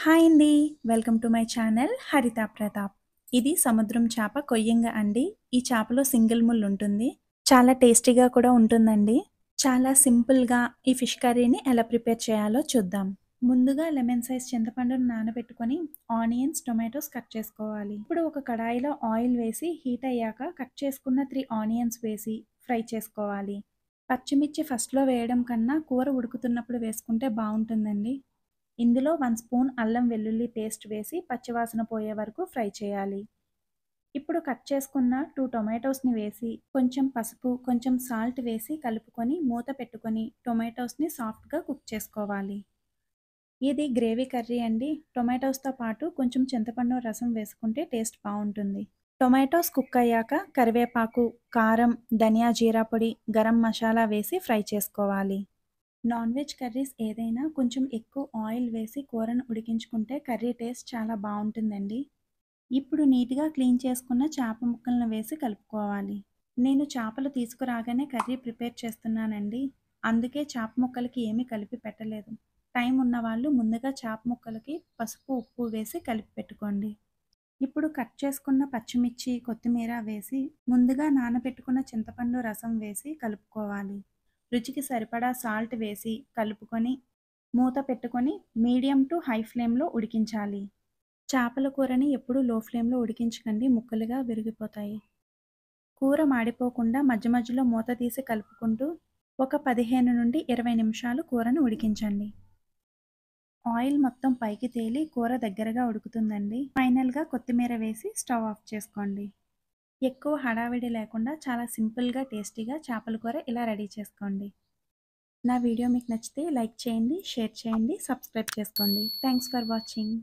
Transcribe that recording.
Hi అండి. Welcome to my channel హరిత ప్రతాప్. ఇది సముద్రం చేప కొయ్యంగ అండి. ఈ చేపలో సింగిల్ ముళ్ళు ఉంటుంది. చాలా టేస్టీగా కూడా ఉంటుందండి. చాలా సింపుల్‌గా ఈ ఫిష్ కర్రీని ఎలా ప్రిపేర్ చేయాలో చూద్దాం. ముందుగా లెమన్ సైజ్ చింతపండును నానబెట్టుకొని ఆనియన్స్, టొమాటోస్ కట్ చేసుకోవాలి. ఇప్పుడు ఒక కడాయిలో ఆయిల్ వేసి హీట్ అయ్యాక కట్ చేసుకున్న 3 ఆనియన్స్ వేసి ఫ్రై చేసుకోవాలి. పచ్చిమిర్చి ఫస్ట్‌లో వేయడం కన్నా కూర ఉడుకుతున్నప్పుడు వేసుకుంటే బావుంటుందండి. ఇందులో 1 స్పూన్ అల్లం వెల్లుల్లి పేస్ట్ వేసి పచ్చివాసన పోయే వరకు ఫ్రై చేయాలి. ఇప్పుడు కట్ చేసుకున్న 2 టొమాటోస్‌ని వేసి కొంచెం పసుపు, కొంచెం సాల్ట్ వేసి కలుపుకొని మూత పెట్టుకొని టొమాటోస్‌ని సాఫ్ట్‌గా కుక్ చేసుకోవాలి. ఇది గ్రేవీ కర్రీ అండి. టొమాటోస్‌తో పాటు కొంచెం చింతపండు రసం వేసుకుంటే టేస్ట్ బావుంటుంది. టొమాటోస్ కుక్ అయ్యాక కరివేపాకు, కారం, ధనియా జీరా పొడి, గరం మసాలా వేసి ఫ్రై చేసుకోవాలి. నాన్ వెజ్ కర్రీస్ ఏదైనా కొంచెం ఎక్కువ ఆయిల్ వేసి కూరను ఉడికించుకుంటే కర్రీ టేస్ట్ చాలా బావుంటుందండి. ఇప్పుడు నీట్‌గా క్లీన్ చేసుకున్న చేప ముక్కలను వేసి కలుపుకోవాలి. నేను చేపలు తీసుకురాగానే కర్రీ ప్రిపేర్ చేస్తున్నానండి. అందుకే చేప ముక్కలకి ఏమీ కలిపి పెట్టలేదు. టైం ఉన్నవాళ్ళు ముందుగా చేప ముక్కలకి పసుపు, ఉప్పు వేసి కలిపి పెట్టుకోండి. ఇప్పుడు కట్ చేసుకున్న పచ్చిమిర్చి, కొత్తిమీర వేసి ముందుగా నానబెట్టుకున్న చింతపండు రసం వేసి కలుపుకోవాలి. రుచికి సరిపడా సాల్ట్ వేసి కలుపుకొని మూత పెట్టుకొని మీడియం టు హై ఫ్లేమ్‌లో ఉడికించాలి. చేపల కూరని ఎప్పుడూ లో ఫ్లేమ్‌లో ఉడికించకండి, ముక్కలుగా విరిగిపోతాయి. కూర మాడిపోకుండా మధ్య మధ్యలో మూత తీసి కలుపుకుంటూ ఒక 15-20 నిమిషాలు కూరను ఉడికించండి. ఆయిల్ మొత్తం పైకి తేలి కూర దగ్గరగా ఉడుకుతుందండి. ఫైనల్‌గా కొత్తిమీర వేసి స్టవ్ ఆఫ్ చేసుకోండి. ఎక్కువ హడావిడి లేకుండా చాలా సింపుల్‌గా, టేస్టీగా చేపల కూర ఇలా రెడీ చేసుకోండి. నా వీడియో మీకు నచ్చితే లైక్ చేయండి, షేర్ చేయండి, సబ్స్క్రైబ్ చేసుకోండి. Thanks for watching.